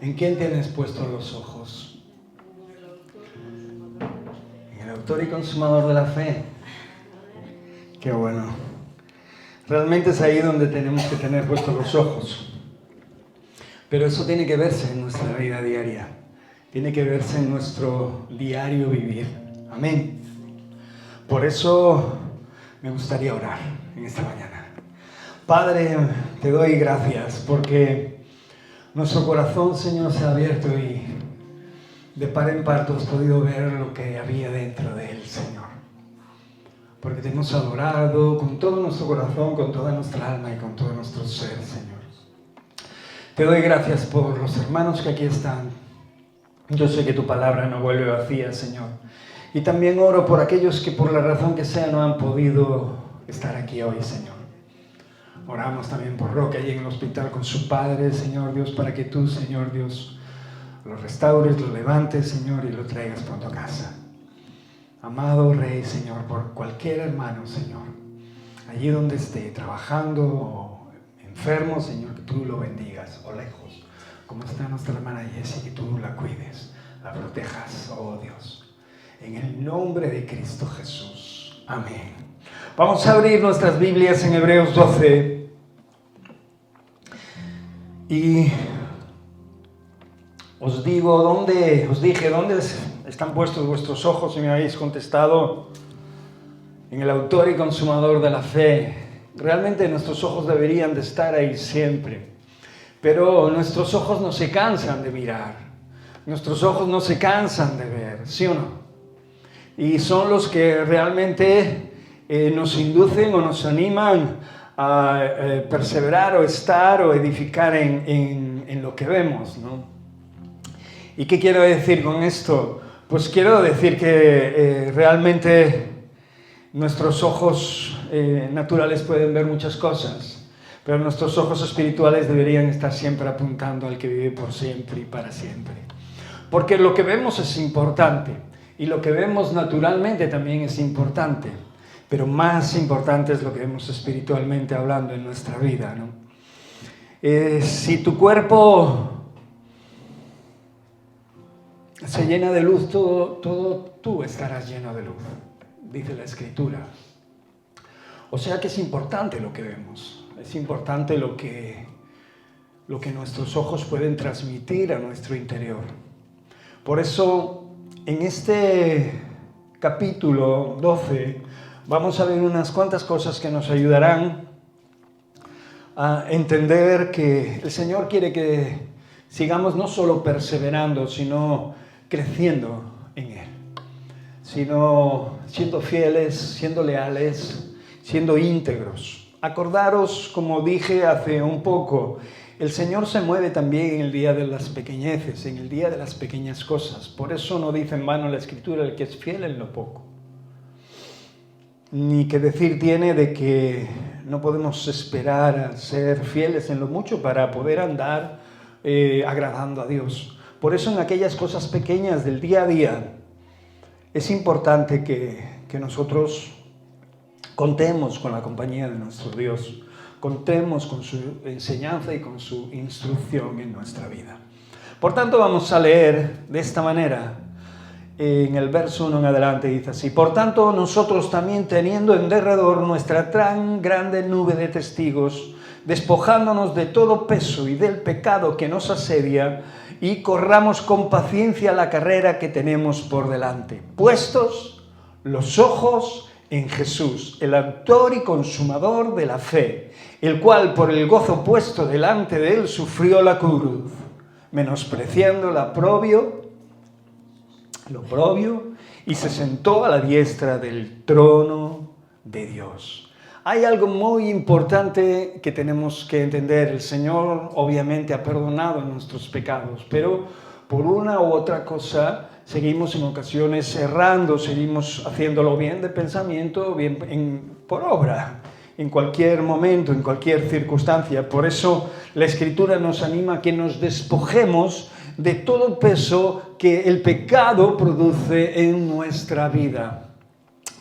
¿En quién tienes puestos los ojos? En el autor y consumador de la fe. Qué bueno. Realmente es ahí donde tenemos que tener puestos los ojos. Pero eso tiene que verse en nuestra vida diaria. Tiene que verse en nuestro diario vivir. Amén. Por eso me gustaría orar en esta mañana. Padre, te doy gracias porque nuestro corazón, Señor, se ha abierto y de par en par tú has podido ver lo que había dentro de él, Señor. Porque te hemos adorado con todo nuestro corazón, con toda nuestra alma y con todo nuestro ser, Señor. Te doy gracias por los hermanos que aquí están. Yo sé que tu palabra no vuelve vacía, Señor. Y también oro por aquellos que por la razón que sea no han podido estar aquí hoy, Señor. Oramos también por Roque allí en el hospital con su padre, Señor Dios, para que tú, Señor Dios, lo restaures, lo levantes, Señor, y lo traigas pronto a casa. Amado Rey, Señor, por cualquier hermano, Señor, allí donde esté, trabajando o enfermo, Señor, que tú lo bendigas, o lejos, como está nuestra hermana Jessie, que tú la cuides, la protejas, oh Dios, en el nombre de Cristo Jesús. Amén. Vamos a abrir nuestras Biblias en Hebreos 12 y os dije, ¿dónde están puestos vuestros ojos? Y me habéis contestado, en el autor y consumador de la fe. Realmente nuestros ojos deberían de estar ahí siempre, pero nuestros ojos no se cansan de mirar, nuestros ojos no se cansan de ver, ¿sí o no? Y son los que realmente nos inducen o nos animan a perseverar o estar o edificar en lo que vemos, ¿no? ¿Y qué quiero decir con esto? Pues quiero decir que realmente nuestros ojos naturales pueden ver muchas cosas, pero nuestros ojos espirituales deberían estar siempre apuntando al que vive por siempre y para siempre. Porque lo que vemos es importante y lo que vemos naturalmente también es importante, pero más importante es lo que vemos espiritualmente hablando en nuestra vida, ¿no? Si tu cuerpo se llena de luz, todo tú estarás lleno de luz, dice la Escritura. O sea que es importante lo que vemos, es importante lo que nuestros ojos pueden transmitir a nuestro interior. Por eso, en este capítulo 12, vamos a ver unas cuantas cosas que nos ayudarán a entender que el Señor quiere que sigamos no solo perseverando, sino creciendo en Él, sino siendo fieles, siendo leales, siendo íntegros. Acordaros, como dije hace un poco, el Señor se mueve también en el día de las pequeñeces, en el día de las pequeñas cosas. Por eso no dice en vano la Escritura el que es fiel en lo poco. Ni que decir tiene de que no podemos esperar a ser fieles en lo mucho para poder andar agradando a Dios. Por eso en aquellas cosas pequeñas del día a día es importante que nosotros contemos con la compañía de nuestro Dios, contemos con su enseñanza y con su instrucción en nuestra vida. Por tanto, vamos a leer de esta manera. En el verso 1 en adelante dice así: por tanto, nosotros también, teniendo en derredor nuestra tan grande nube de testigos, despojándonos de todo peso y del pecado que nos asedia, y corramos con paciencia la carrera que tenemos por delante, puestos los ojos en Jesús, el autor y consumador de la fe, el cual por el gozo puesto delante de él sufrió la cruz, menospreciando lo oprobio, y se sentó a la diestra del trono de Dios. Hay algo muy importante que tenemos que entender. El Señor obviamente ha perdonado nuestros pecados, pero por una u otra cosa seguimos en ocasiones errando, seguimos haciéndolo bien de pensamiento, bien por obra, en cualquier momento, en cualquier circunstancia. Por eso la Escritura nos anima a que nos despojemos de todo peso que el pecado produce en nuestra vida.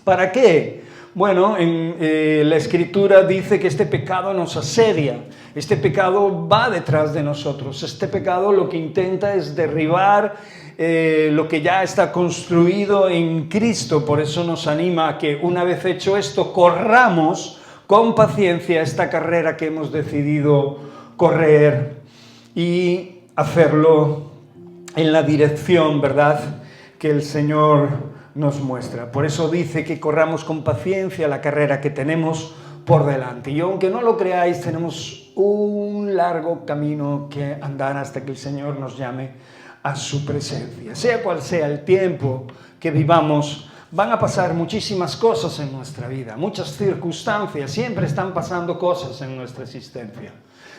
¿Para qué? Bueno, la Escritura dice que este pecado nos asedia. Este pecado va detrás de nosotros. Este pecado lo que intenta es derribar lo que ya está construido en Cristo. Por eso nos anima a que una vez hecho esto, corramos con paciencia esta carrera que hemos decidido correr y hacerlo en la dirección, ¿verdad?, que el Señor nos muestra. Por eso dice que corramos con paciencia la carrera que tenemos por delante. Y aunque no lo creáis, tenemos un largo camino que andar hasta que el Señor nos llame a su presencia. Sea cual sea el tiempo que vivamos, van a pasar muchísimas cosas en nuestra vida, muchas circunstancias, siempre están pasando cosas en nuestra existencia,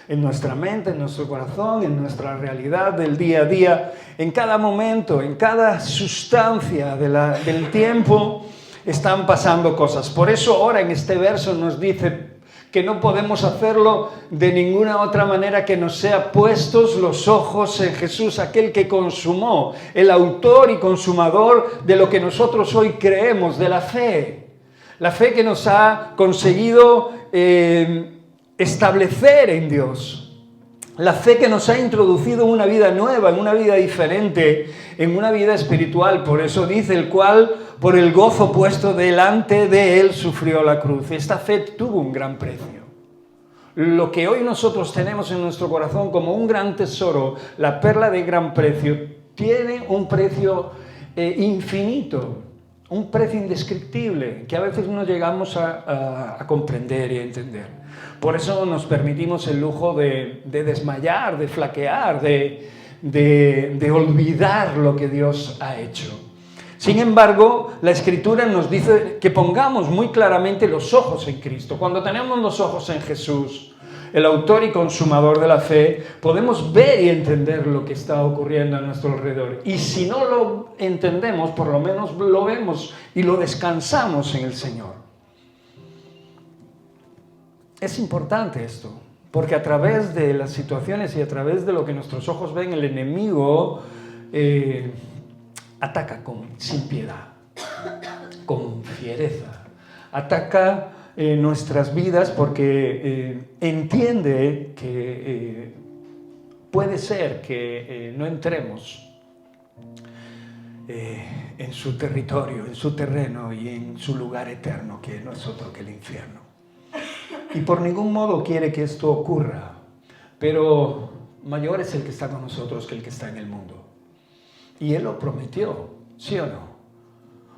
en nuestra mente, en nuestro corazón, en nuestra realidad del día a día, en cada momento, en cada sustancia del tiempo están pasando cosas. Por eso ahora en este verso nos dice que no podemos hacerlo de ninguna otra manera que nos sea puestos los ojos en Jesús, aquel que consumó, el autor y consumador de lo que nosotros hoy creemos, de la fe. La fe que nos ha conseguido establecer en Dios. La fe que nos ha introducido en una vida nueva, en una vida diferente, en una vida espiritual. Por eso dice, el cual por el gozo puesto delante de él sufrió la cruz. Esta fe tuvo un gran precio. Lo que hoy nosotros tenemos en nuestro corazón como un gran tesoro, la perla de gran precio, tiene un precio infinito, un precio indescriptible, que a veces no llegamos a comprender y a entender. Por eso nos permitimos el lujo de desmayar, de flaquear, de olvidar lo que Dios ha hecho. Sin embargo, la Escritura nos dice que pongamos muy claramente los ojos en Cristo. Cuando tenemos los ojos en Jesús, el autor y consumador de la fe, podemos ver y entender lo que está ocurriendo a nuestro alrededor. Y si no lo entendemos, por lo menos lo vemos y lo descansamos en el Señor. Es importante esto, porque a través de las situaciones y a través de lo que nuestros ojos ven, el enemigo ataca sin piedad, con fiereza. Ataca nuestras vidas porque entiende que puede ser que no entremos en su territorio, en su terreno y en su lugar eterno, que no es otro que el infierno. Y por ningún modo quiere que esto ocurra, pero mayor es el que está con nosotros que el que está en el mundo. Y Él lo prometió, ¿sí o no?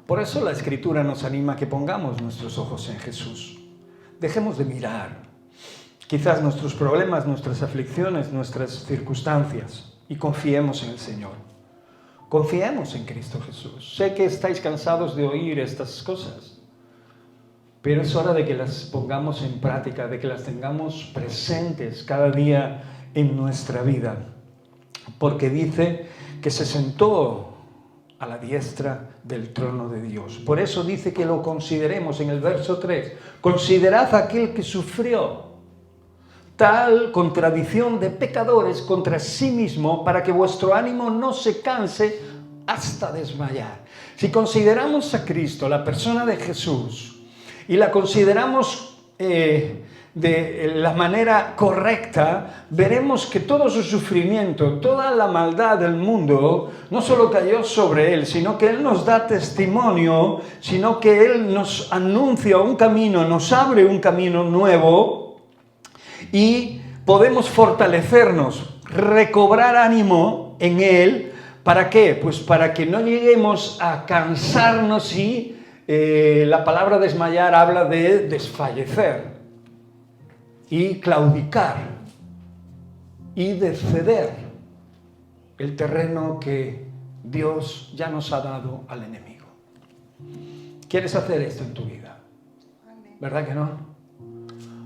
Por eso la Escritura nos anima a que pongamos nuestros ojos en Jesús. Dejemos de mirar quizás nuestros problemas, nuestras aflicciones, nuestras circunstancias y confiemos en el Señor. Confiemos en Cristo Jesús. Sé que estáis cansados de oír estas cosas, pero es hora de que las pongamos en práctica, de que las tengamos presentes cada día en nuestra vida. Porque dice que se sentó a la diestra del trono de Dios. Por eso dice que lo consideremos en el verso 3. Considerad a aquel que sufrió tal contradicción de pecadores contra sí mismo, para que vuestro ánimo no se canse hasta desmayar. Si consideramos a Cristo, la persona de Jesús, y la consideramos de la manera correcta, veremos que todo su sufrimiento, toda la maldad del mundo, no solo cayó sobre Él, sino que Él nos da testimonio, sino que Él nos anuncia un camino, nos abre un camino nuevo y podemos fortalecernos, recobrar ánimo en Él. ¿Para qué? Pues para que no lleguemos a cansarnos y la palabra desmayar habla de desfallecer y claudicar y de ceder el terreno que Dios ya nos ha dado al enemigo. ¿Quieres hacer esto en tu vida? ¿Verdad que no?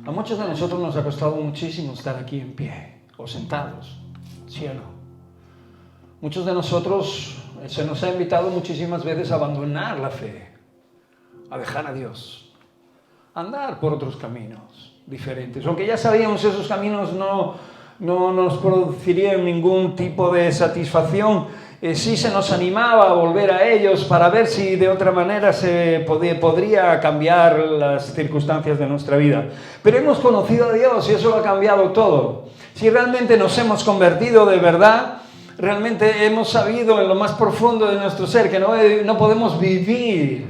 A muchos de nosotros nos ha costado muchísimo estar aquí en pie o sentados, ¿sí o no? Muchos de nosotros se nos ha invitado muchísimas veces a abandonar la fe, a dejar a Dios, a andar por otros caminos diferentes. Aunque ya sabíamos esos caminos no nos producirían ningún tipo de satisfacción sí se nos animaba a volver a ellos para ver si de otra manera se podría cambiar las circunstancias de nuestra vida. Pero hemos conocido a Dios y eso lo ha cambiado todo. Si realmente nos hemos convertido de verdad, realmente hemos sabido en lo más profundo de nuestro ser que no podemos vivir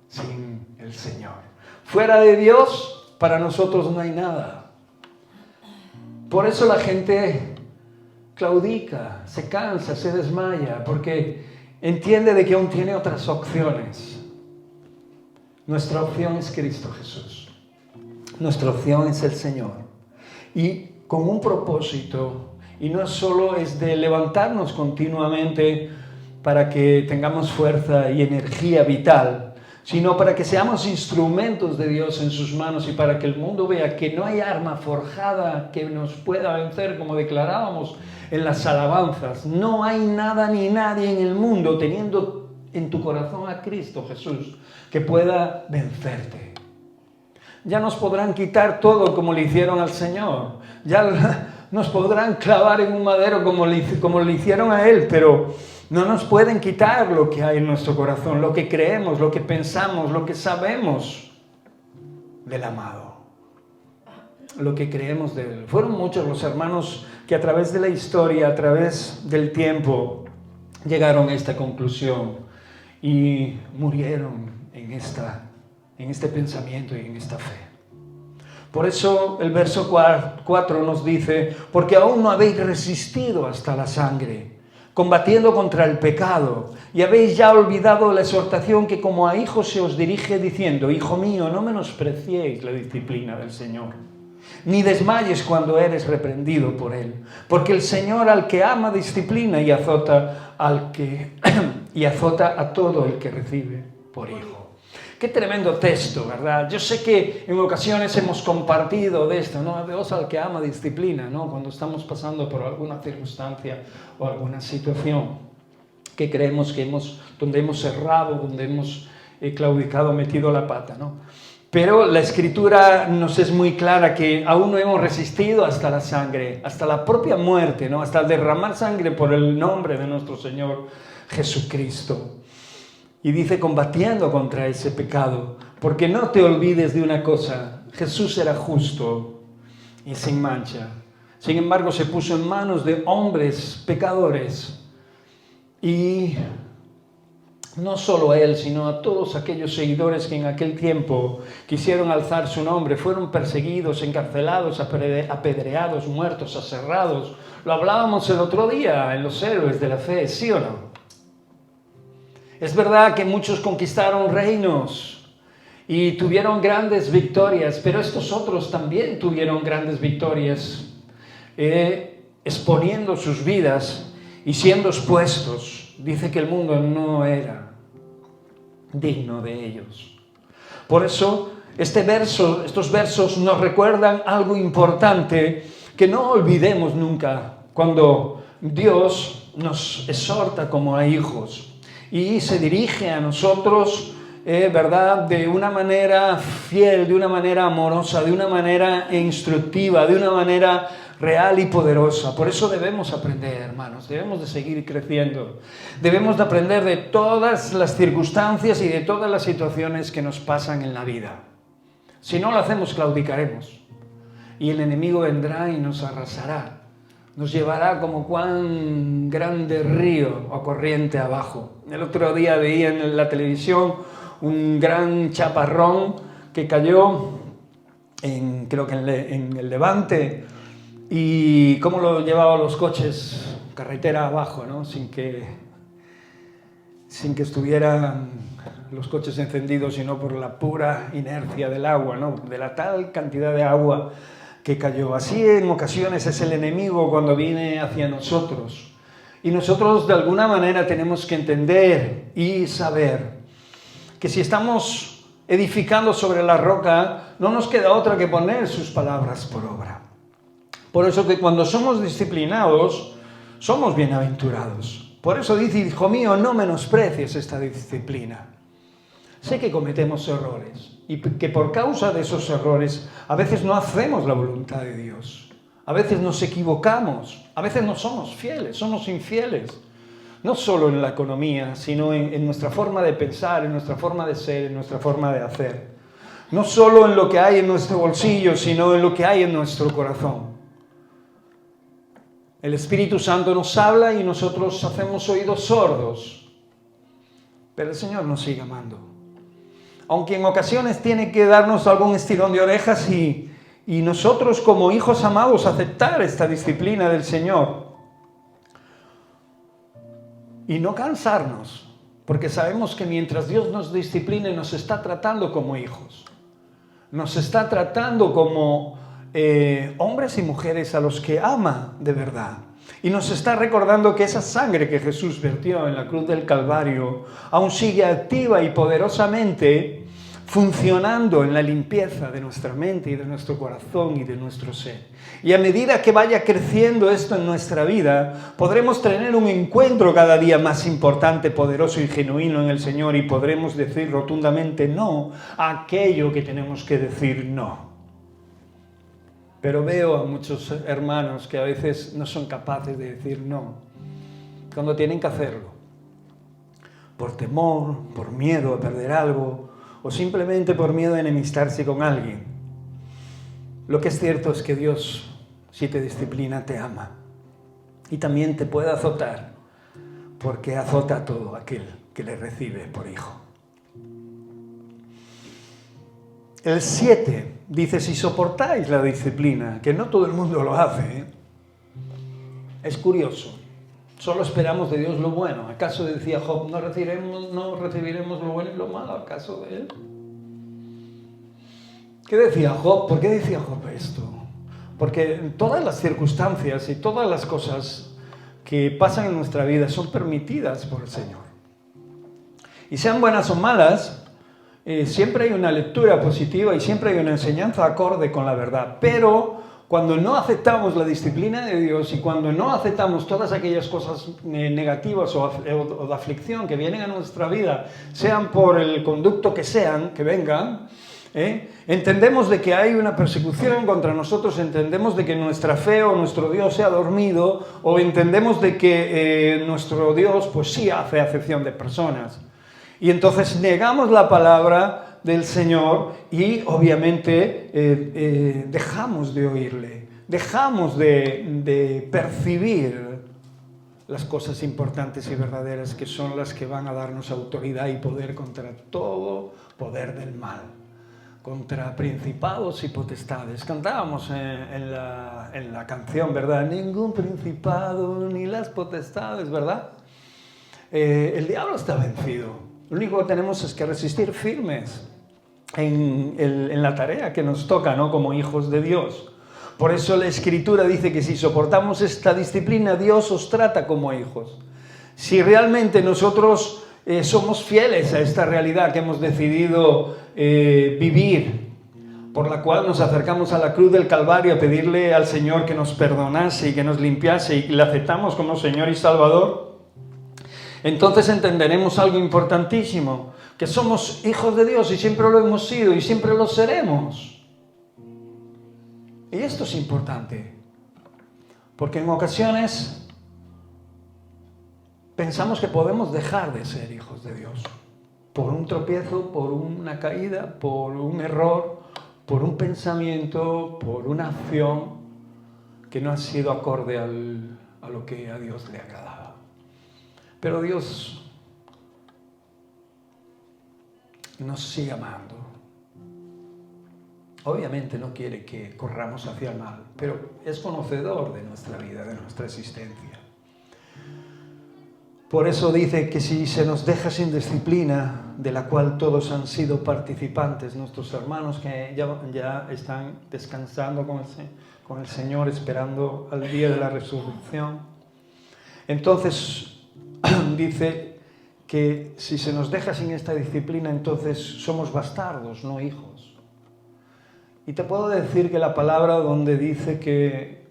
sin el Señor. Fuera de Dios, para nosotros no hay nada. Por eso la gente claudica, se cansa, se desmaya, porque entiende de que aún tiene otras opciones. Nuestra opción es Cristo Jesús. Nuestra opción es el Señor. Y con un propósito, y no solo es de levantarnos continuamente para que tengamos fuerza y energía vital, sino para que seamos instrumentos de Dios en sus manos y para que el mundo vea que no hay arma forjada que nos pueda vencer, como declarábamos en las alabanzas. No hay nada ni nadie en el mundo, teniendo en tu corazón a Cristo Jesús, que pueda vencerte. Ya nos podrán quitar todo como le hicieron al Señor. Ya nos podrán clavar en un madero como le hicieron a Él, pero no nos pueden quitar lo que hay en nuestro corazón, lo que creemos, lo que pensamos, lo que sabemos del amado, lo que creemos de Él. Fueron muchos los hermanos que a través de la historia, a través del tiempo, llegaron a esta conclusión y murieron en este pensamiento y en esta fe. Por eso el verso 4 nos dice: porque aún no habéis resistido hasta la sangre, combatiendo contra el pecado, y habéis ya olvidado la exhortación que como a hijos se os dirige diciendo: hijo mío, no menospreciéis la disciplina del Señor, ni desmayes cuando eres reprendido por Él, porque el Señor al que ama disciplina y azota a todo el que recibe por hijo. Qué tremendo texto, ¿verdad? Yo sé que en ocasiones hemos compartido de esto, ¿no? Dios al que ama disciplina, ¿no? Cuando estamos pasando por alguna circunstancia o alguna situación que creemos que donde hemos errado, donde hemos claudicado, metido la pata, ¿no? Pero la Escritura nos es muy clara que aún no hemos resistido hasta la sangre, hasta la propia muerte, ¿no? Hasta el derramar sangre por el nombre de nuestro Señor Jesucristo. Y dice combatiendo contra ese pecado, porque no te olvides de una cosa: Jesús era justo y sin mancha. Sin embargo, se puso en manos de hombres pecadores, y no solo a él, sino a todos aquellos seguidores que en aquel tiempo quisieron alzar su nombre. Fueron perseguidos, encarcelados, apedreados, muertos, aserrados. Lo hablábamos el otro día en los héroes de la fe, ¿sí o no? Es verdad que muchos conquistaron reinos y tuvieron grandes victorias, pero estos otros también tuvieron grandes victorias, exponiendo sus vidas y siendo expuestos. Dice que el mundo no era digno de ellos. Por eso estos versos nos recuerdan algo importante que no olvidemos nunca cuando Dios nos exhorta como a hijos. Y se dirige a nosotros, ¿verdad?, de una manera fiel, de una manera amorosa, de una manera instructiva, de una manera real y poderosa. Por eso debemos aprender, hermanos, debemos de seguir creciendo. Debemos de aprender de todas las circunstancias y de todas las situaciones que nos pasan en la vida. Si no lo hacemos, claudicaremos. Y el enemigo vendrá y nos arrasará. Nos llevará como cuán grande río o corriente abajo. El otro día veía en la televisión un gran chaparrón que cayó creo que en el Levante, y cómo lo llevaban los coches carretera abajo, ¿no? Sin que estuvieran los coches encendidos, sino por la pura inercia del agua, ¿no? De la tal cantidad de agua que cayó. Así en ocasiones es el enemigo cuando viene hacia nosotros. Y nosotros de alguna manera tenemos que entender y saber que si estamos edificando sobre la roca, no nos queda otra que poner sus palabras por obra. Por eso que cuando somos disciplinados, somos bienaventurados. Por eso dice: hijo mío, no menosprecies esta disciplina. Sé que cometemos errores y que por causa de esos errores a veces no hacemos la voluntad de Dios. A veces nos equivocamos, a veces no somos fieles, somos infieles. no solo en la economía, sino en nuestra forma de pensar, en nuestra forma de ser, en nuestra forma de hacer. No solo en lo que hay en nuestro bolsillo, sino en lo que hay en nuestro corazón. El Espíritu Santo nos habla y nosotros hacemos oídos sordos. Pero el Señor nos sigue amando. Aunque en ocasiones tiene que darnos algún estirón de orejas y nosotros como hijos amados aceptar esta disciplina del Señor. Y no cansarnos, porque sabemos que mientras Dios nos discipline nos está tratando como hijos. Nos está tratando como hombres y mujeres a los que ama de verdad. Y nos está recordando que esa sangre que Jesús vertió en la cruz del Calvario aún sigue activa y poderosamente funcionando en la limpieza de nuestra mente y de nuestro corazón y de nuestro ser. Y a medida que vaya creciendo esto en nuestra vida, podremos tener un encuentro cada día más importante, poderoso y genuino en el Señor y podremos decir rotundamente no a aquello que tenemos que decir no. Pero veo a muchos hermanos que a veces no son capaces de decir no, cuando tienen que hacerlo, por temor, por miedo a perder algo, o simplemente por miedo a enemistarse con alguien. Lo que es cierto es que Dios, si te disciplina, te ama. Y también te puede azotar, porque azota a todo aquel que le recibe por hijo. El 7 dice, si soportáis la disciplina, que no todo el mundo lo hace, es curioso. Solo esperamos de Dios lo bueno. ¿Acaso decía Job, no recibiremos lo bueno y lo malo? ¿Acaso de él? ¿Qué decía Job? ¿Por qué decía Job esto? Porque todas las circunstancias y todas las cosas que pasan en nuestra vida son permitidas por el Señor. Y sean buenas o malas, siempre hay una lectura positiva y siempre hay una enseñanza acorde con la verdad. Pero cuando no aceptamos la disciplina de Dios y cuando no aceptamos todas aquellas cosas negativas o de aflicción que vienen a nuestra vida, sean por el conducto que sean, que vengan, entendemos de que hay una persecución contra nosotros, entendemos de que nuestra fe o nuestro Dios se ha dormido, o entendemos de que nuestro Dios pues sí hace acepción de personas. Y entonces negamos la palabra del Señor y obviamente dejamos de oírle, dejamos de percibir las cosas importantes y verdaderas que son las que van a darnos autoridad y poder contra todo poder del mal, contra principados y potestades. Cantábamos en la canción, ¿verdad? Ningún principado ni las potestades, ¿verdad? El diablo está vencido. Lo único que tenemos es que resistir firmes en la tarea que nos toca, ¿no? Como hijos de Dios. Por eso la Escritura dice que si soportamos esta disciplina, Dios os trata como hijos. Si realmente nosotros somos fieles a esta realidad que hemos decidido vivir, por la cual nos acercamos a la cruz del Calvario a pedirle al Señor que nos perdonase y que nos limpiase y le aceptamos como Señor y Salvador, entonces entenderemos algo importantísimo, que somos hijos de Dios y siempre lo hemos sido y siempre lo seremos. Y esto es importante, porque en ocasiones pensamos que podemos dejar de ser hijos de Dios por un tropiezo, por una caída, por un error, por un pensamiento, por una acción que no ha sido acorde a lo que a Dios le agradaba. Pero Dios nos sigue amando. Obviamente no quiere que corramos hacia el mal, pero es conocedor de nuestra vida, de nuestra existencia. Por eso dice que si se nos deja sin disciplina, de la cual todos han sido participantes, nuestros hermanos que ya están descansando con el Señor, esperando al día de la resurrección, entonces dice que si se nos deja sin esta disciplina, entonces somos bastardos, no hijos. Y te puedo decir que la palabra donde dice que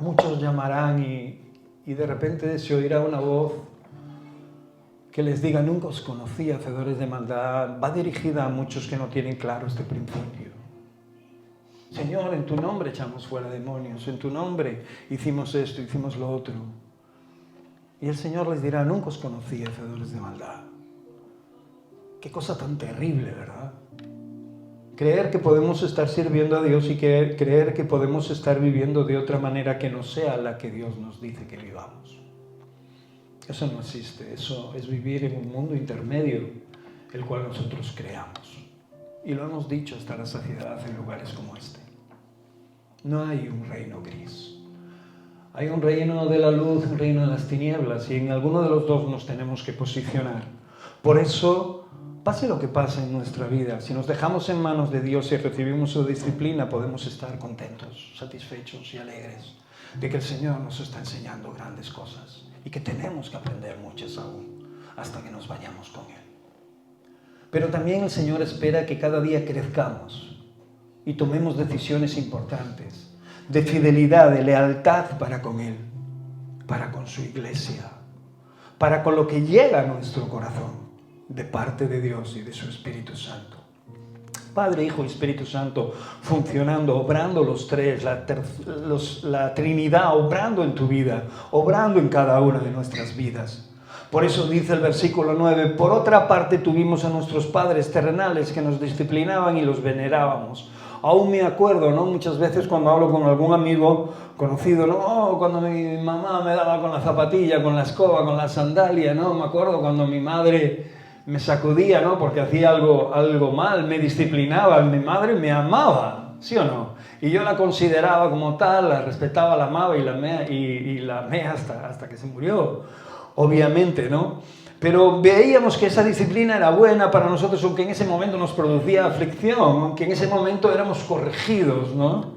muchos llamarán y de repente se oirá una voz que les diga, nunca os conocí, hacedores de maldad, va dirigida a muchos que no tienen claro este principio. Señor, en tu nombre echamos fuera demonios, en tu nombre hicimos esto, hicimos lo otro. Y el Señor les dirá: nunca os conocí, hacedores de maldad. Qué cosa tan terrible, ¿verdad? Creer que podemos estar sirviendo a Dios y creer que podemos estar viviendo de otra manera que no sea la que Dios nos dice que vivamos. Eso no existe, eso es vivir en un mundo intermedio, el cual nosotros creamos. Y lo hemos dicho hasta la saciedad en lugares como este. No hay un reino gris. Hay un reino de la luz, un reino de las tinieblas, y en alguno de los dos nos tenemos que posicionar. Por eso, pase lo que pase en nuestra vida, si nos dejamos en manos de Dios y recibimos su disciplina, podemos estar contentos, satisfechos y alegres de que el Señor nos está enseñando grandes cosas y que tenemos que aprender muchas aún hasta que nos vayamos con Él. Pero también el Señor espera que cada día crezcamos y tomemos decisiones importantes de fidelidad, de lealtad para con Él, para con su iglesia, para con lo que llega a nuestro corazón de parte de Dios y de su Espíritu Santo. Padre, Hijo y Espíritu Santo funcionando, obrando los tres, la Trinidad obrando en tu vida, obrando en cada una de nuestras vidas. Por eso dice el versículo 9: por otra parte tuvimos a nuestros padres terrenales que nos disciplinaban y los venerábamos. Aún me acuerdo, ¿no? Muchas veces cuando hablo con algún amigo conocido, ¿no? Oh, cuando mi mamá me daba con la zapatilla, con la escoba, con la sandalia, ¿no? Me acuerdo cuando mi madre me sacudía, ¿no? Porque hacía algo mal, me disciplinaba. Mi madre me amaba, ¿sí o no? Y yo la consideraba como tal, la respetaba, la amaba y la amé hasta que se murió, obviamente, ¿no? Pero veíamos que esa disciplina era buena para nosotros, aunque en ese momento nos producía aflicción, aunque en ese momento éramos corregidos, ¿no?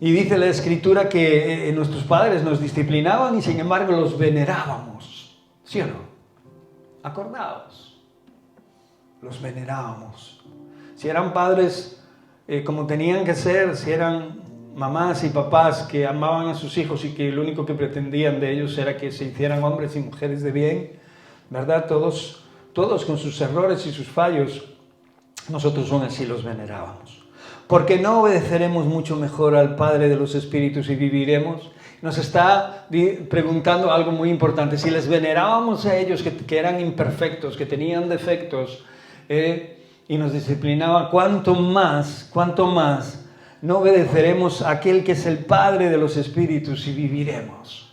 Y dice la Escritura que nuestros padres nos disciplinaban y sin embargo los venerábamos, ¿sí o no? Acordaos, los venerábamos. Si eran padres como tenían que ser, si eran mamás y papás que amaban a sus hijos y que lo único que pretendían de ellos era que se hicieran hombres y mujeres de bien, ¿verdad? Todos con sus errores y sus fallos, nosotros aún así los venerábamos. Porque no obedeceremos mucho mejor al Padre de los Espíritus y viviremos. Nos está preguntando algo muy importante. Si les venerábamos a ellos que eran imperfectos, que tenían defectos, y nos disciplinaban, ¿cuánto más no obedeceremos a aquel que es el Padre de los Espíritus y viviremos?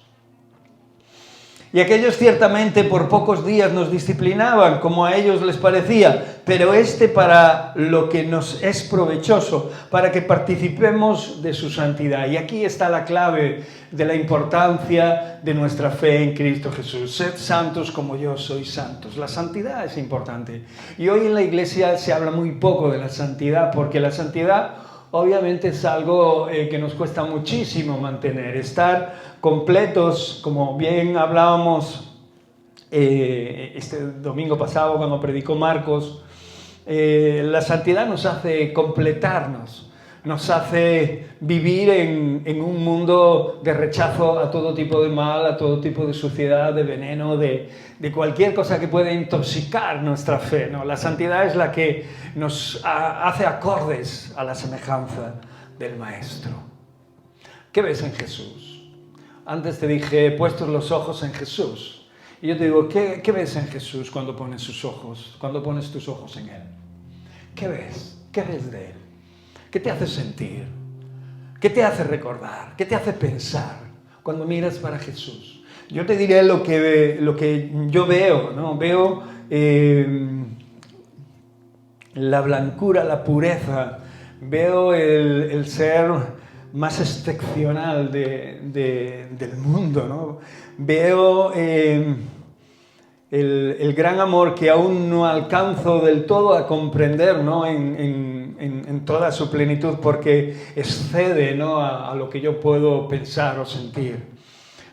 Y aquellos ciertamente por pocos días nos disciplinaban como a ellos les parecía, pero para lo que nos es provechoso, para que participemos de su santidad. Y aquí está la clave de la importancia de nuestra fe en Cristo Jesús. Sed santos como yo soy santos. La santidad es importante. Y hoy en la iglesia se habla muy poco de la santidad, porque la santidad obviamente es algo que nos cuesta muchísimo mantener. Estar completos, como bien hablábamos este domingo pasado cuando predicó Marcos, la santidad nos hace completarnos, nos hace vivir en un mundo de rechazo a todo tipo de mal, a todo tipo de suciedad, de veneno, de cualquier cosa que pueda intoxicar nuestra fe, ¿no? La santidad es la que nos hace acordes a la semejanza del Maestro. ¿Qué ves en Jesús? Antes te dije, puestos los ojos en Jesús. Y yo te digo, ¿qué ves en Jesús cuando pones sus ojos, cuando pones tus ojos en Él? ¿Qué ves? ¿Qué ves de Él? ¿Qué te hace sentir? ¿Qué te hace recordar? ¿Qué te hace pensar cuando miras para Jesús? Yo te diré lo que yo veo, ¿no? Veo la blancura, la pureza. Veo el ser más excepcional del mundo, ¿no? Veo el gran amor que aún no alcanzo del todo a comprender, ¿no? en toda su plenitud, porque excede, ¿no? a lo que yo puedo pensar o sentir.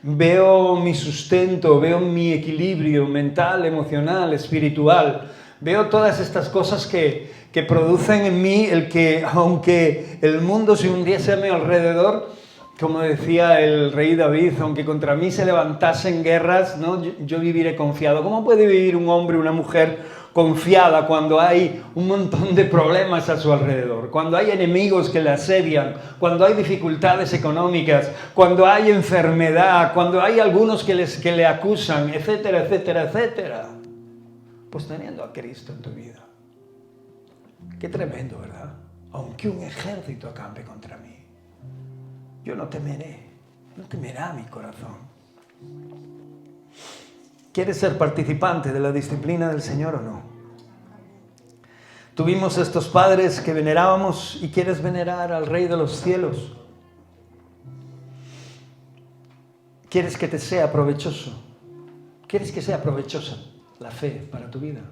Veo mi sustento, veo mi equilibrio mental, emocional, espiritual. Veo todas estas cosas que producen en mí el que, aunque el mundo se hundiese a mi alrededor, como decía el rey David, aunque contra mí se levantasen guerras, ¿no? yo viviré confiado. ¿Cómo puede vivir un hombre, una mujer confiada cuando hay un montón de problemas a su alrededor, cuando hay enemigos que le asedian, cuando hay dificultades económicas, cuando hay enfermedad, cuando hay algunos que le acusan, etcétera, etcétera, etcétera. Pues teniendo a Cristo en tu vida. Qué tremendo, ¿verdad? Aunque un ejército acampe contra mí, yo no temeré, no temerá mi corazón. ¿Quieres ser participante de la disciplina del Señor o no? Tuvimos estos padres que venerábamos y quieres venerar al Rey de los cielos. ¿Quieres que te sea provechoso? ¿Quieres que sea provechosa la fe para tu vida?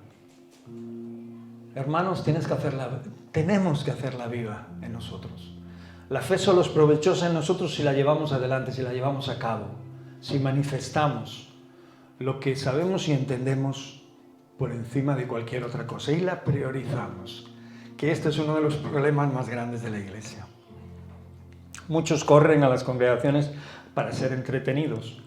Hermanos, tenemos que hacerla viva en nosotros. La fe solo es provechosa en nosotros si la llevamos adelante, si la llevamos a cabo, si manifestamos lo que sabemos y entendemos por encima de cualquier otra cosa y la priorizamos, que este es uno de los problemas más grandes de la Iglesia. Muchos corren a las congregaciones para ser entretenidos,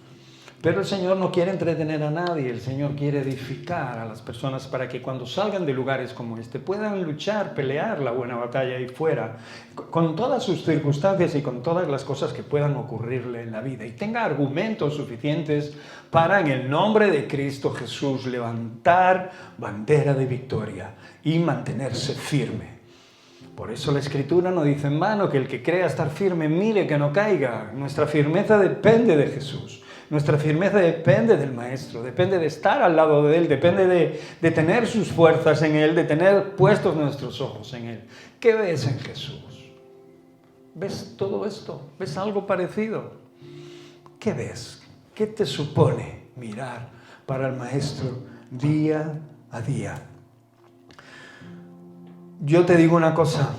pero el Señor no quiere entretener a nadie, el Señor quiere edificar a las personas para que cuando salgan de lugares como este puedan luchar, pelear la buena batalla ahí fuera, con todas sus circunstancias y con todas las cosas que puedan ocurrirle en la vida y tenga argumentos suficientes para en el nombre de Cristo Jesús levantar bandera de victoria y mantenerse firme. Por eso la Escritura no dice en vano que el que crea estar firme mire que no caiga. Nuestra firmeza depende de Jesús. Nuestra firmeza depende del Maestro, depende de estar al lado de Él, depende de tener sus fuerzas en Él, de tener puestos nuestros ojos en Él. ¿Qué ves en Jesús? ¿Ves todo esto? ¿Ves algo parecido? ¿Qué ves? ¿Qué te supone mirar para el Maestro día a día? Yo te digo una cosa,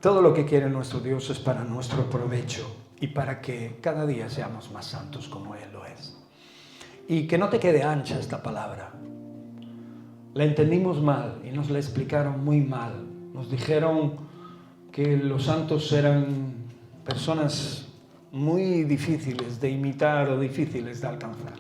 todo lo que quiere nuestro Dios es para nuestro provecho y para que cada día seamos más santos como Él lo es. Y que no te quede ancha esta palabra. La entendimos mal y nos la explicaron muy mal. Nos dijeron que los santos eran personas muy difíciles de imitar o difíciles de alcanzar.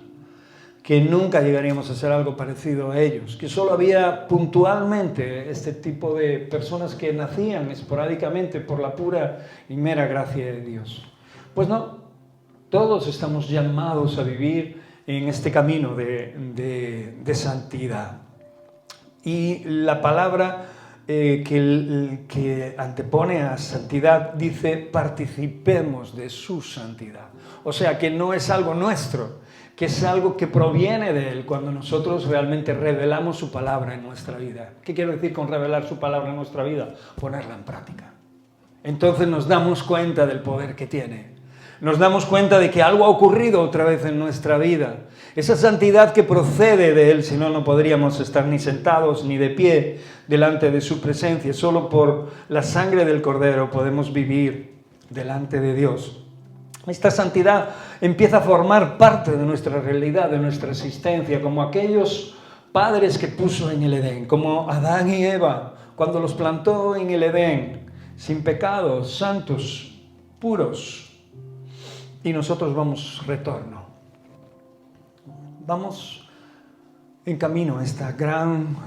Que nunca llegaríamos a ser algo parecido a ellos, que solo había puntualmente este tipo de personas que nacían esporádicamente por la pura y mera gracia de Dios. Pues no, todos estamos llamados a vivir en este camino de santidad. Y la palabra que antepone a santidad dice participemos de su santidad. O sea que no es algo nuestro, que es algo que proviene de Él cuando nosotros realmente revelamos su palabra en nuestra vida. ¿Qué quiero decir con revelar su palabra en nuestra vida? Ponerla en práctica. Entonces nos damos cuenta del poder que tiene. Nos damos cuenta de que algo ha ocurrido otra vez en nuestra vida. Esa santidad que procede de Él, si no, no podríamos estar ni sentados ni de pie delante de su presencia. Solo por la sangre del Cordero podemos vivir delante de Dios. Esta santidad empieza a formar parte de nuestra realidad, de nuestra existencia, como aquellos padres que puso en el Edén, como Adán y Eva, cuando los plantó en el Edén, sin pecado, santos, puros. Y nosotros vamos retorno. Vamos en camino a esta gran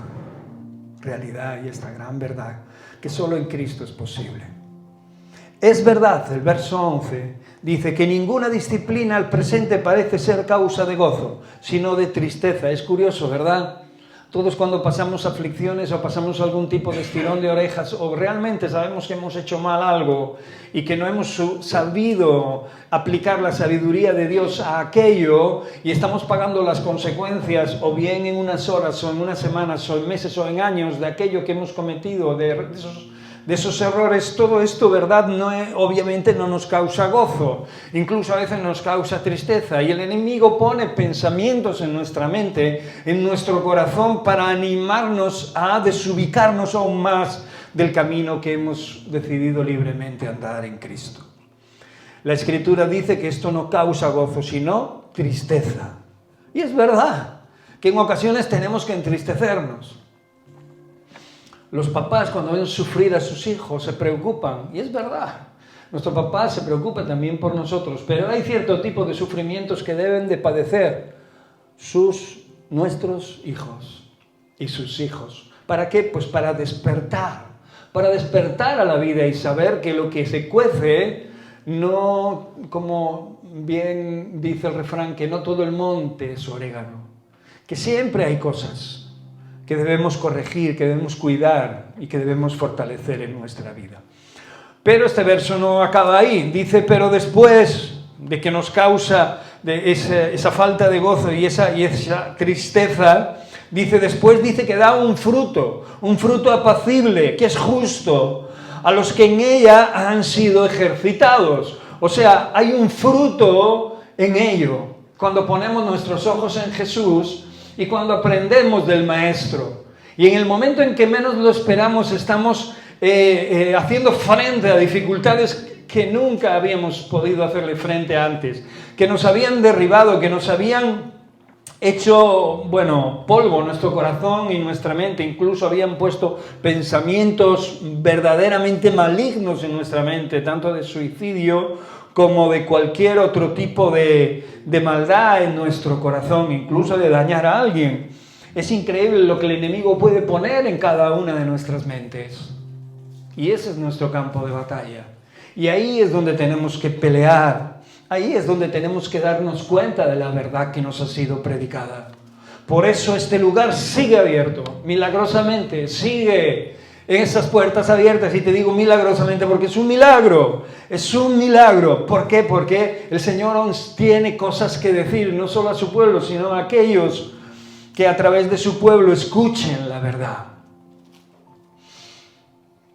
realidad y esta gran verdad, que solo en Cristo es posible. Es verdad, el verso 11 dice que ninguna disciplina al presente parece ser causa de gozo, sino de tristeza. Es curioso, ¿verdad? Todos cuando pasamos aflicciones o pasamos algún tipo de estirón de orejas o realmente sabemos que hemos hecho mal algo y que no hemos sabido aplicar la sabiduría de Dios a aquello y estamos pagando las consecuencias o bien en unas horas o en unas semanas o en meses o en años de aquello que hemos cometido, de esos errores, todo esto, ¿verdad? Obviamente no nos causa gozo, incluso a veces nos causa tristeza y el enemigo pone pensamientos en nuestra mente, en nuestro corazón para animarnos a desubicarnos aún más del camino que hemos decidido libremente andar en Cristo. La Escritura dice que esto no causa gozo, sino tristeza. Y es verdad que en ocasiones tenemos que entristecernos. Los papás cuando ven sufrir a sus hijos se preocupan, y es verdad, nuestro papá se preocupa también por nosotros, pero hay cierto tipo de sufrimientos que deben de padecer nuestros hijos. y sus hijos. ¿Para qué? Pues para despertar a la vida y saber que lo que se cuece, no, como bien dice el refrán, que no todo el monte es orégano, que siempre hay cosas que debemos corregir, que debemos cuidar y que debemos fortalecer en nuestra vida. Pero este verso no acaba ahí, dice, pero después de que nos causa esa falta de gozo y esa tristeza, dice que da un fruto apacible, que es justo, a los que en ella han sido ejercitados. O sea, hay un fruto en ello. Cuando ponemos nuestros ojos en Jesús y cuando aprendemos del Maestro. Y en el momento en que menos lo esperamos, estamos haciendo frente a dificultades que nunca habíamos podido hacerle frente antes, que nos habían derribado, que nos habían hecho, polvo nuestro corazón y nuestra mente, incluso habían puesto pensamientos verdaderamente malignos en nuestra mente, tanto de suicidio como de cualquier otro tipo de maldad en nuestro corazón, incluso de dañar a alguien. Es increíble lo que el enemigo puede poner en cada una de nuestras mentes. Y ese es nuestro campo de batalla. Y ahí es donde tenemos que pelear. Ahí es donde tenemos que darnos cuenta de la verdad que nos ha sido predicada. Por eso este lugar sigue abierto, milagrosamente, sigue en esas puertas abiertas. Y te digo milagrosamente porque es un milagro. Es un milagro. ¿Por qué? Porque el Señor tiene cosas que decir, no solo a su pueblo, sino a aquellos que a través de su pueblo escuchen la verdad.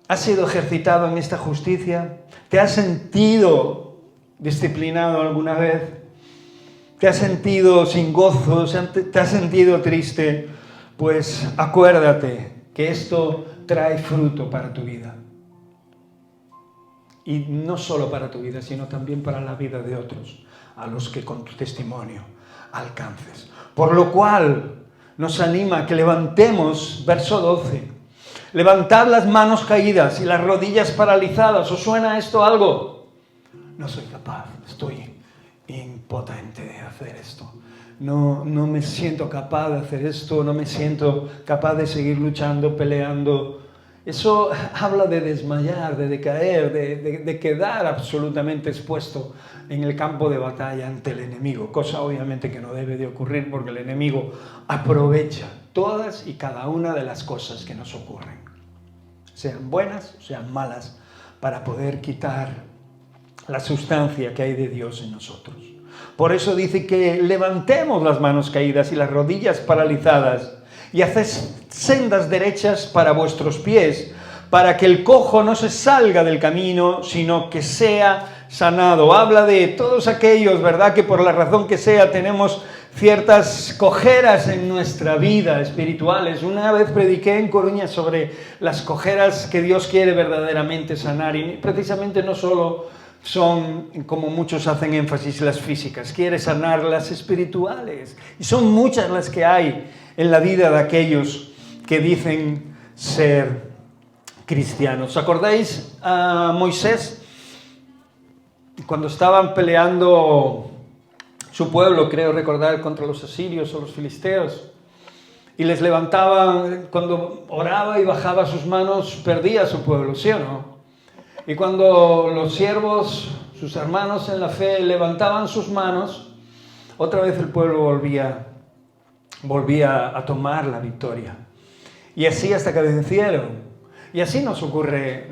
¿Has sido ejercitado en esta justicia? ¿Te has sentido disciplinado alguna vez? ¿Te has sentido sin gozo? ¿Te has sentido triste? Pues acuérdate que esto trae fruto para tu vida. Y no solo para tu vida, sino también para la vida de otros, a los que con tu testimonio alcances. Por lo cual nos anima a que levantemos, verso 12, levantad las manos caídas y las rodillas paralizadas. ¿Os suena esto algo? No soy capaz, estoy impotente de hacer esto. No me siento capaz de hacer esto, no me siento capaz de seguir luchando, peleando. Eso habla de desmayar, de decaer, de quedar absolutamente expuesto en el campo de batalla ante el enemigo. Cosa obviamente que no debe de ocurrir porque el enemigo aprovecha todas y cada una de las cosas que nos ocurren, sean buenas o sean malas, para poder quitar la sustancia que hay de Dios en nosotros. Por eso dice que levantemos las manos caídas y las rodillas paralizadas y haced sendas derechas para vuestros pies, para que el cojo no se salga del camino, sino que sea sanado. Habla de todos aquellos, ¿verdad?, que por la razón que sea tenemos ciertas cojeras en nuestra vida espirituales. Una vez prediqué en Coruña sobre las cojeras que Dios quiere verdaderamente sanar, y precisamente no solo son, como muchos hacen énfasis, las físicas, quiere sanar las espirituales. Y son muchas las que hay en la vida de aquellos que dicen ser cristianos. ¿Os acordáis a Moisés? Cuando estaban peleando su pueblo, creo recordar, contra los asirios o los filisteos, y les levantaban, cuando oraba y bajaba sus manos, perdía a su pueblo, ¿sí o no? Y cuando los siervos, sus hermanos en la fe, levantaban sus manos, otra vez el pueblo volvía a tomar la victoria. Y así hasta que vencieron. Y así nos ocurre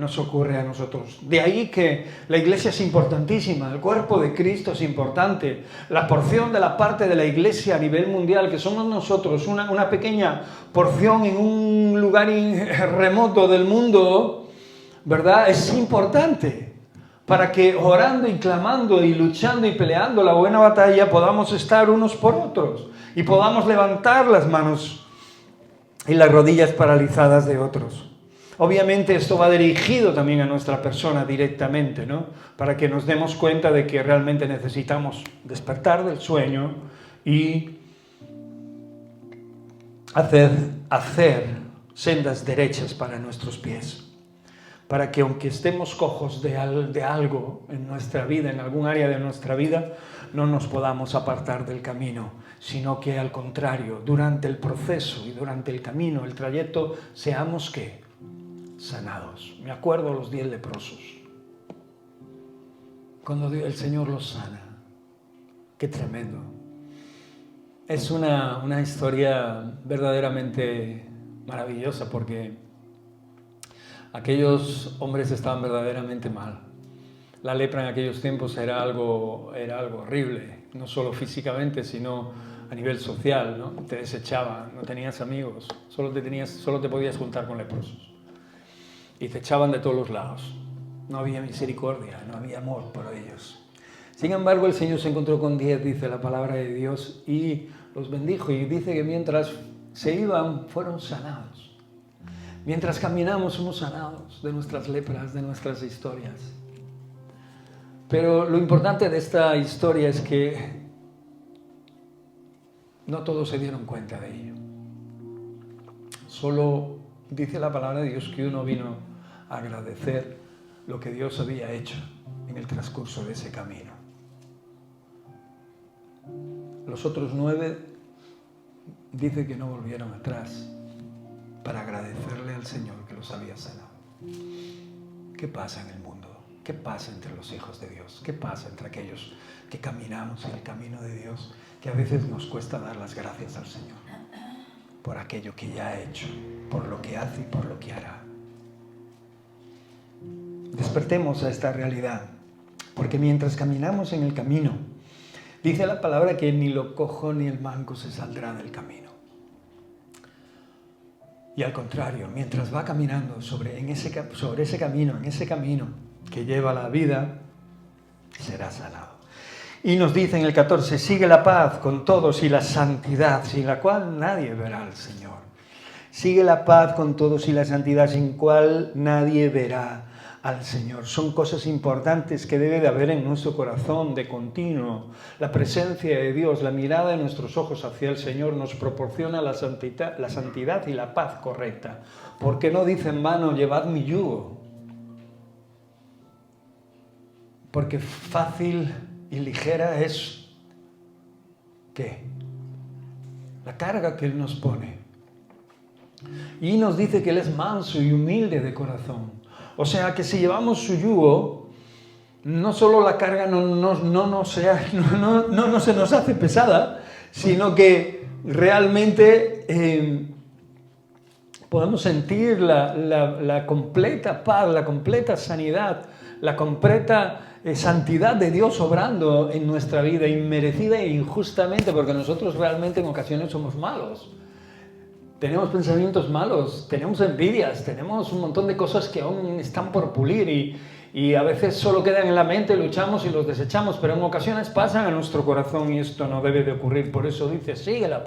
a nosotros. De ahí que la iglesia es importantísima, el cuerpo de Cristo es importante. La porción de la parte de la iglesia a nivel mundial, que somos nosotros, una pequeña porción en un lugar remoto del mundo, ¿verdad?, es importante para que orando y clamando y luchando y peleando la buena batalla podamos estar unos por otros y podamos levantar las manos y las rodillas paralizadas de otros. Obviamente esto va dirigido también a nuestra persona directamente, ¿no?, para que nos demos cuenta de que realmente necesitamos despertar del sueño y hacer sendas derechas para nuestros pies. para que aunque estemos cojos de algo en nuestra vida, en algún área de nuestra vida, no nos podamos apartar del camino, sino que al contrario, durante el proceso y durante el camino, el trayecto, seamos ¿qué? Sanados. Me acuerdo los 10 leprosos, cuando el Señor los sana. Qué tremendo. Es una historia verdaderamente maravillosa, porque aquellos hombres estaban verdaderamente mal. La lepra en aquellos tiempos era algo horrible, no solo físicamente, sino a nivel social, ¿no? Te desechaban, no tenías amigos, solo te podías juntar con leprosos. Y te echaban de todos los lados. No había misericordia, no había amor por ellos. Sin embargo, el Señor se encontró con 10, dice la palabra de Dios, y los bendijo. Y dice que mientras se iban, fueron sanados. Mientras caminamos, somos sanados de nuestras lepras, de nuestras historias. Pero lo importante de esta historia es que no todos se dieron cuenta de ello. Solo dice la palabra de Dios que uno vino a agradecer lo que Dios había hecho en el transcurso de ese camino. Los otros 9 dice que no volvieron atrás para agradecerle al Señor que los había sanado. ¿Qué pasa en el mundo? ¿Qué pasa entre los hijos de Dios? ¿Qué pasa entre aquellos que caminamos en el camino de Dios, que a veces nos cuesta dar las gracias al Señor por aquello que ya ha hecho, por lo que hace y por lo que hará? Despertemos a esta realidad, porque mientras caminamos en el camino, dice la palabra que ni lo cojo ni el manco se saldrá del camino. Y al contrario, mientras va caminando sobre ese camino que lleva a la vida, será sanado. Y nos dice en el 14, sigue la paz con todos y la santidad, sin la cual nadie verá al Señor. Sigue la paz con todos y la santidad, sin cual nadie verá al Señor. Son cosas importantes que debe de haber en nuestro corazón de continuo. La presencia de Dios, la mirada de nuestros ojos hacia el Señor nos proporciona la santidad y la paz correcta. Porque no dice en vano, llevad mi yugo. Porque fácil y ligera es, ¿qué? La carga que Él nos pone. Y nos dice que Él es manso y humilde de corazón. O sea que si llevamos su yugo, no solo la carga no se nos hace pesada, sino que realmente podemos sentir la completa paz, la completa sanidad, la completa santidad de Dios obrando en nuestra vida, inmerecida e injustamente, porque nosotros realmente en ocasiones somos malos. Tenemos pensamientos malos, tenemos envidias, tenemos un montón de cosas que aún están por pulir y a veces solo quedan en la mente, luchamos y los desechamos, pero en ocasiones pasan a nuestro corazón y esto no debe de ocurrir. Por eso dice, sigue la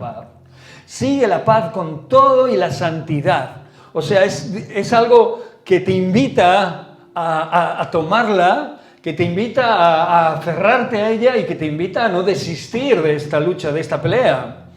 paz con todo y la santidad. O sea, es algo que te invita a tomarla, que te invita a aferrarte a ella y que te invita a no desistir de esta lucha, de esta pelea,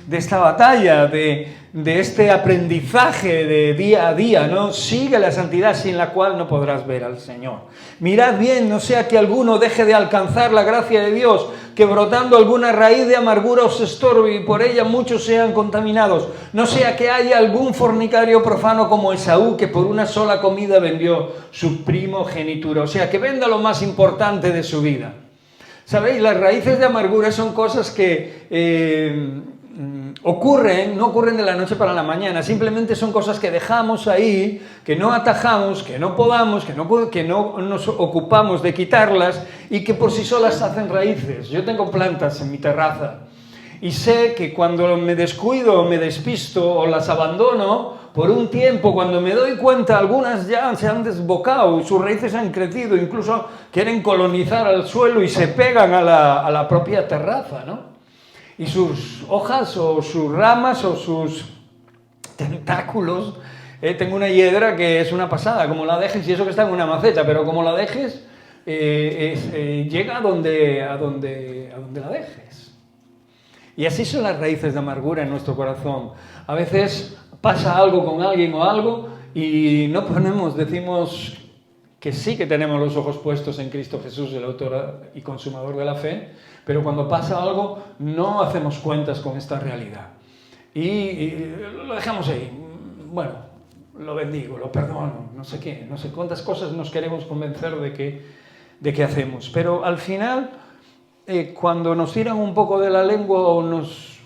de esta batalla, de este aprendizaje de día a día, ¿no? Sigue la santidad sin la cual no podrás ver al Señor. Mirad bien, no sea que alguno deje de alcanzar la gracia de Dios, que brotando alguna raíz de amargura os estorbe y por ella muchos sean contaminados. No sea que haya algún fornicario profano como Esaú, que por una sola comida vendió su primogenitura. O sea, que venda lo más importante de su vida. ¿Sabéis? Las raíces de amargura son cosas que no ocurren de la noche para la mañana, simplemente son cosas que dejamos ahí, que no atajamos, que no podamos, que no nos ocupamos de quitarlas y que por sí solas hacen raíces. Yo tengo plantas en mi terraza y sé que cuando me descuido, me despisto o las abandono, por un tiempo, cuando me doy cuenta, algunas ya se han desbocado, sus raíces han crecido, incluso quieren colonizar al suelo y se pegan a la propia terraza, ¿no? Y sus hojas o sus ramas o sus tentáculos, tengo una hiedra que es una pasada, como la dejes, y eso que está en una maceta, pero como la dejes, llega a donde la dejes. Y así son las raíces de amargura en nuestro corazón. A veces pasa algo con alguien o algo y no decimos que sí que tenemos los ojos puestos en Cristo Jesús, el autor y consumador de la fe, pero cuando pasa algo no hacemos cuentas con esta realidad. Y lo dejamos ahí. Bueno, lo bendigo, lo perdono, no sé qué, no sé cuántas cosas nos queremos convencer de que hacemos. Pero al final, cuando nos tiran un poco de la lengua o nos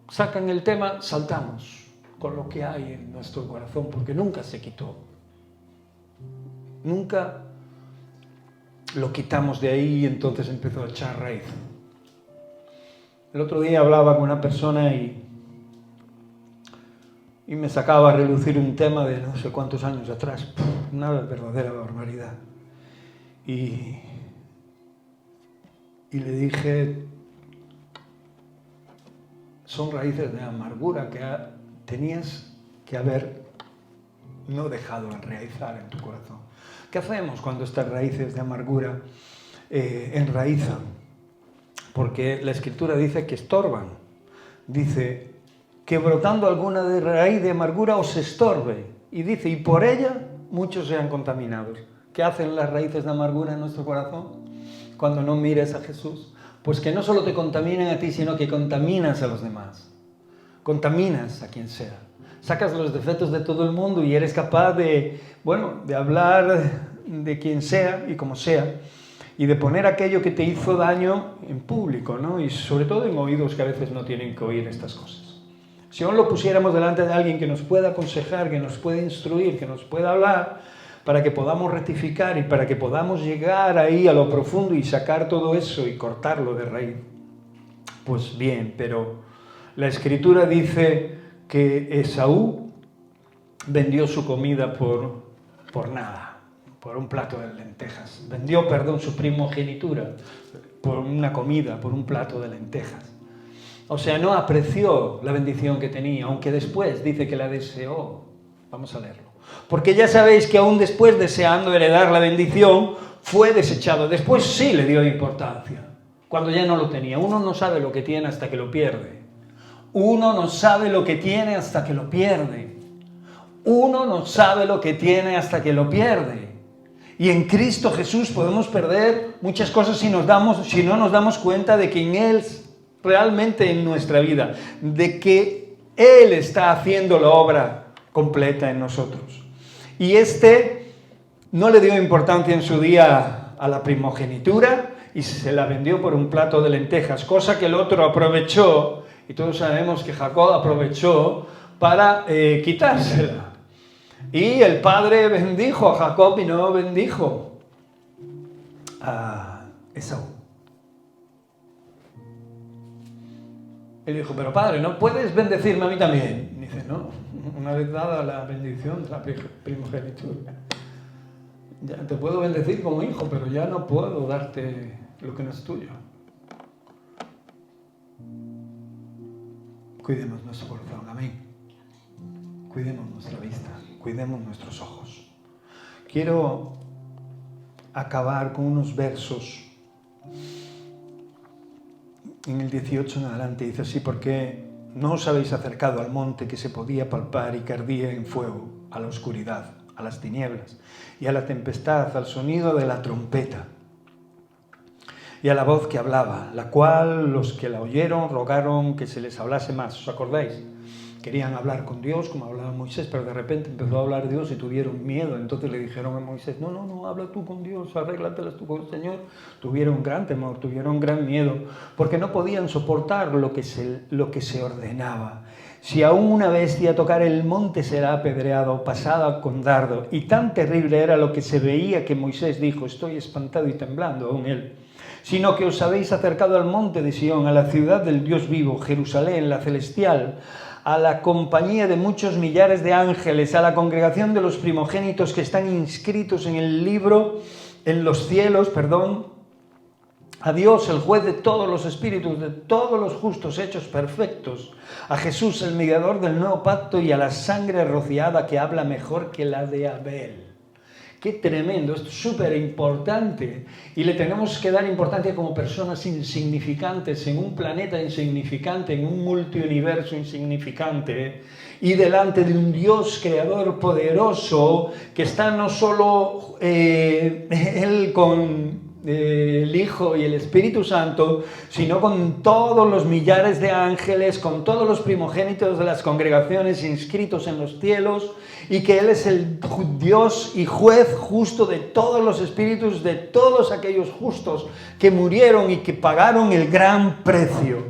sacan el tema, saltamos con lo que hay en nuestro corazón, porque nunca se quitó. Nunca lo quitamos de ahí y entonces empezó a echar raíz. El otro día hablaba con una persona y me sacaba a relucir un tema de no sé cuántos años atrás. Una verdadera barbaridad. Y le dije, son raíces de amargura que tenías que haber no dejado enraizar en tu corazón. ¿Qué hacemos cuando estas raíces de amargura enraizan? Porque la Escritura dice que estorban. Dice que brotando alguna de raíz de amargura os estorbe. Y dice, y por ella muchos sean contaminados. ¿Qué hacen las raíces de amargura en nuestro corazón cuando no mires a Jesús? Pues que no solo te contaminan a ti, sino que contaminas a los demás. Contaminas a quien sea. Sacas los defectos de todo el mundo y eres capaz de hablar de quien sea y como sea, y de poner aquello que te hizo daño en público, ¿no? Y sobre todo en oídos que a veces no tienen que oír estas cosas. Si aún lo pusiéramos delante de alguien que nos pueda aconsejar, que nos pueda instruir, que nos pueda hablar, para que podamos rectificar y para que podamos llegar ahí a lo profundo y sacar todo eso y cortarlo de raíz, pues bien, pero la Escritura dice que Esaú vendió su comida por nada, por un plato de lentejas. Vendió, su primogenitura por una comida, por un plato de lentejas. O sea, no apreció la bendición que tenía, aunque después dice que la deseó. Vamos a leerlo. Porque ya sabéis que aún después, deseando heredar la bendición, fue desechado. Después sí le dio importancia, cuando ya no lo tenía. Uno no sabe lo que tiene hasta que lo pierde. Uno no sabe lo que tiene hasta que lo pierde. Uno no sabe lo que tiene hasta que lo pierde. Y en Cristo Jesús podemos perder muchas cosas si no nos damos cuenta de quién Él es realmente en nuestra vida, de que Él está haciendo la obra completa en nosotros. Y no le dio importancia en su día a la primogenitura y se la vendió por un plato de lentejas, cosa que el otro aprovechó. Y todos sabemos que Jacob aprovechó para quitársela. Y el padre bendijo a Jacob y no bendijo a Esaú. Él dijo, pero padre, ¿no puedes bendecirme a mí también? Y dice, no, una vez dada la bendición de la primogenitura, ya te puedo bendecir como hijo, pero ya no puedo darte lo que no es tuyo. Cuidemos nuestro corazón, amén. Cuidemos nuestra vista, cuidemos nuestros ojos. Quiero acabar con unos versos. En el 18 en adelante dice así, porque no os habéis acercado al monte que se podía palpar y que ardía en fuego, a la oscuridad, a las tinieblas y a la tempestad, al sonido de la trompeta y a la voz que hablaba, la cual los que la oyeron rogaron que se les hablase más. ¿Os acordáis? Querían hablar con Dios como hablaba Moisés, pero de repente empezó a hablar Dios y tuvieron miedo. Entonces le dijeron a Moisés, no, habla tú con Dios, arréglatelas tú con el Señor. Tuvieron gran temor, tuvieron gran miedo, porque no podían soportar lo que se ordenaba. Si aún una bestia tocar el monte será apedreado, pasada con dardo. Y tan terrible era lo que se veía que Moisés dijo, estoy espantado y temblando aún él. Sino que os habéis acercado al monte de Sión, a la ciudad del Dios vivo, Jerusalén, la celestial, a la compañía de muchos millares de ángeles, a la congregación de los primogénitos que están inscritos en el libro, en los cielos, a Dios, el juez de todos los espíritus, de todos los justos hechos perfectos, a Jesús, el mediador del nuevo pacto, y a la sangre rociada que habla mejor que la de Abel. Qué tremendo, esto es súper importante y le tenemos que dar importancia como personas insignificantes en un planeta insignificante, en un multiuniverso insignificante y delante de un Dios creador poderoso que está no solo Él con el Hijo y el Espíritu Santo, sino con todos los millares de ángeles, con todos los primogénitos de las congregaciones inscritos en los cielos, y que Él es el Dios y juez justo de todos los espíritus, de todos aquellos justos que murieron y que pagaron el gran precio.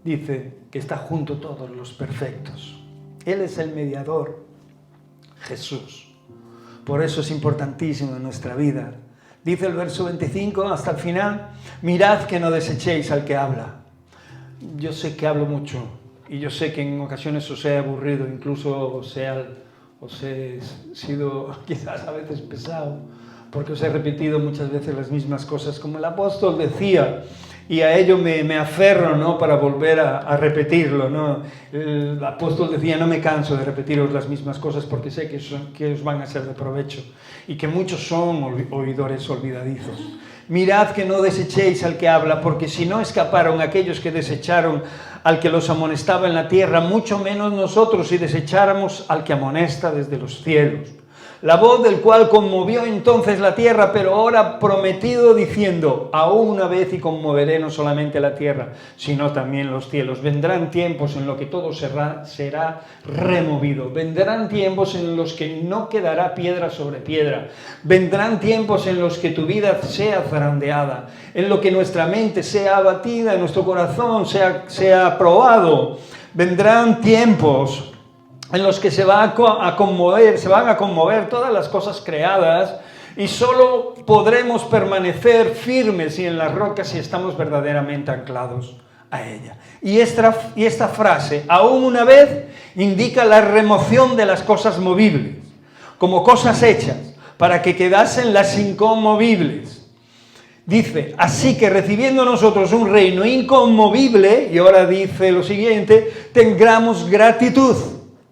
Dice que está junto a todos los perfectos. Él es el mediador, Jesús. Por eso es importantísimo en nuestra vida. Dice el verso 25 hasta el final: mirad que no desechéis al que habla. Yo sé que hablo mucho y yo sé que en ocasiones os he aburrido, incluso os he sido quizás a veces pesado, porque os he repetido muchas veces las mismas cosas, como el apóstol decía, y a ello me aferro, ¿no?, para volver a repetirlo, ¿no? El apóstol decía: no me canso de repetiros las mismas cosas porque sé que os van a ser de provecho y que muchos son oidores olvidadizos. Mirad que no desechéis al que habla, porque si no escaparon aquellos que desecharon al que los amonestaba en la tierra, mucho menos nosotros si desecháramos al que amonesta desde los cielos. La voz del cual conmovió entonces la tierra, pero ahora prometido diciendo: aún una vez y conmoveré no solamente la tierra, sino también los cielos. Vendrán tiempos en los que todo será removido. Vendrán tiempos en los que no quedará piedra sobre piedra. Vendrán tiempos en los que tu vida sea zarandeada, en lo que nuestra mente sea abatida, nuestro corazón sea probado. Vendrán tiempos en los que se van a conmover todas las cosas creadas, y solo podremos permanecer firmes y en las rocas si estamos verdaderamente anclados a ella. Y esta frase, aún una vez, indica la remoción de las cosas movibles, como cosas hechas, para que quedasen las inconmovibles. Dice: así que recibiendo nosotros un reino inconmovible, y ahora dice lo siguiente, tengamos gratitud,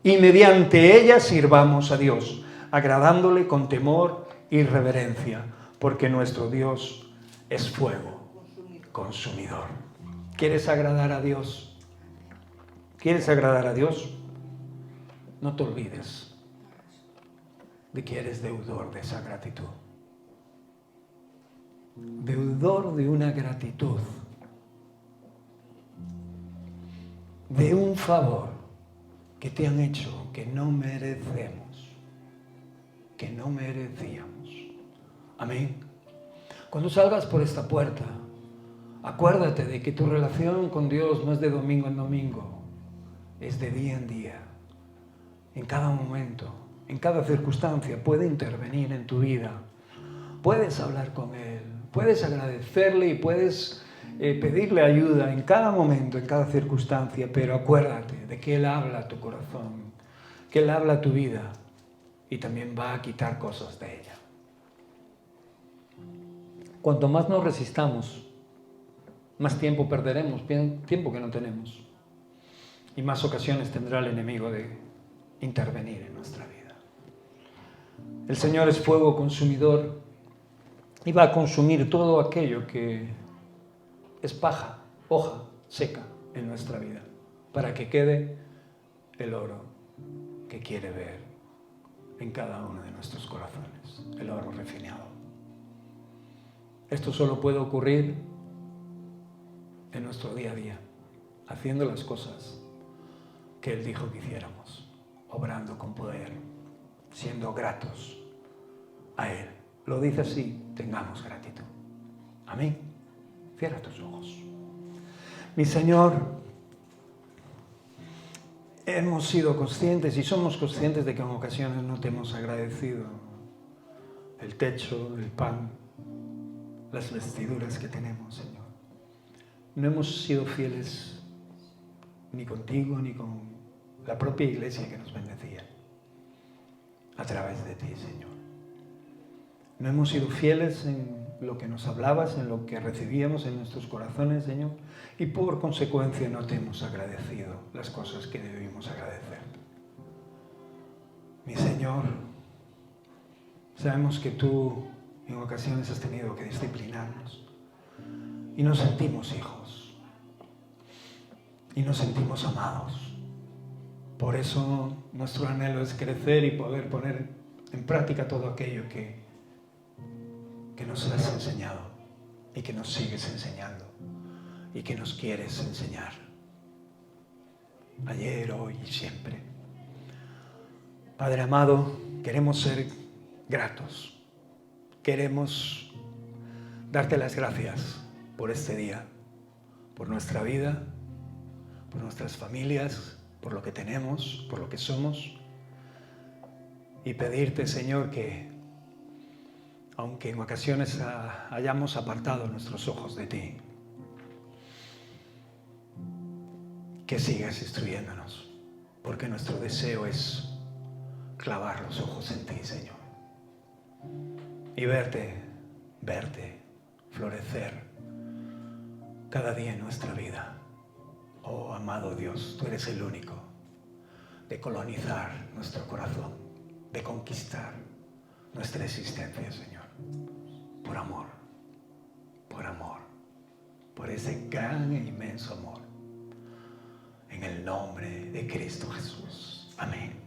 y mediante ella sirvamos a Dios, agradándole con temor y reverencia, porque nuestro Dios es fuego consumidor. ¿Quieres agradar a Dios? ¿Quieres agradar a Dios? No te olvides de que eres deudor de esa gratitud. Deudor de una gratitud, de un favor que te han hecho que no merecemos, que no merecíamos. Amén. Cuando salgas por esta puerta, acuérdate de que tu relación con Dios no es de domingo en domingo, es de día en día. En cada momento, en cada circunstancia puede intervenir en tu vida. Puedes hablar con Él, puedes agradecerle y puedes pedirle ayuda en cada momento, en cada circunstancia, pero acuérdate de que Él habla a tu corazón, que Él habla a tu vida y también va a quitar cosas de ella. Cuanto más nos resistamos, más tiempo perderemos, tiempo que no tenemos, y más ocasiones tendrá el enemigo de intervenir en nuestra vida. El Señor es fuego consumidor y va a consumir todo aquello que es paja, hoja seca en nuestra vida, para que quede el oro que quiere ver en cada uno de nuestros corazones, el oro refinado. Esto solo puede ocurrir en nuestro día a día, haciendo las cosas que Él dijo que hiciéramos, obrando con poder, siendo gratos a Él. Lo dice así: tengamos gratitud. Amén. Cierra tus ojos. Mi Señor, hemos sido conscientes y somos conscientes de que en ocasiones no te hemos agradecido el techo, el pan, las vestiduras que tenemos, Señor. No hemos sido fieles ni contigo ni con la propia iglesia que nos bendecía a través de ti, Señor. No hemos sido fieles en lo que nos hablabas, en lo que recibíamos en nuestros corazones, Señor, y por consecuencia no te hemos agradecido las cosas que debimos agradecer. Mi Señor, Sabemos que tú en ocasiones has tenido que disciplinarnos y nos sentimos hijos y nos sentimos amados. Por eso nuestro anhelo es crecer y poder poner en práctica todo aquello que nos has enseñado y que nos sigues enseñando y que nos quieres enseñar. Ayer, hoy y siempre. Padre amado, queremos ser gratos. Queremos darte las gracias por este día, por nuestra vida, por nuestras familias, por lo que tenemos, por lo que somos. Y pedirte, Señor, que aunque en ocasiones hayamos apartado nuestros ojos de ti, que sigas instruyéndonos, porque nuestro deseo es clavar los ojos en ti, Señor, y verte florecer cada día en nuestra vida. Oh, amado Dios, tú eres el único de colonizar nuestro corazón, de conquistar nuestra existencia, Señor, por amor, por ese gran e inmenso amor. En el nombre de Cristo Jesús. Amén.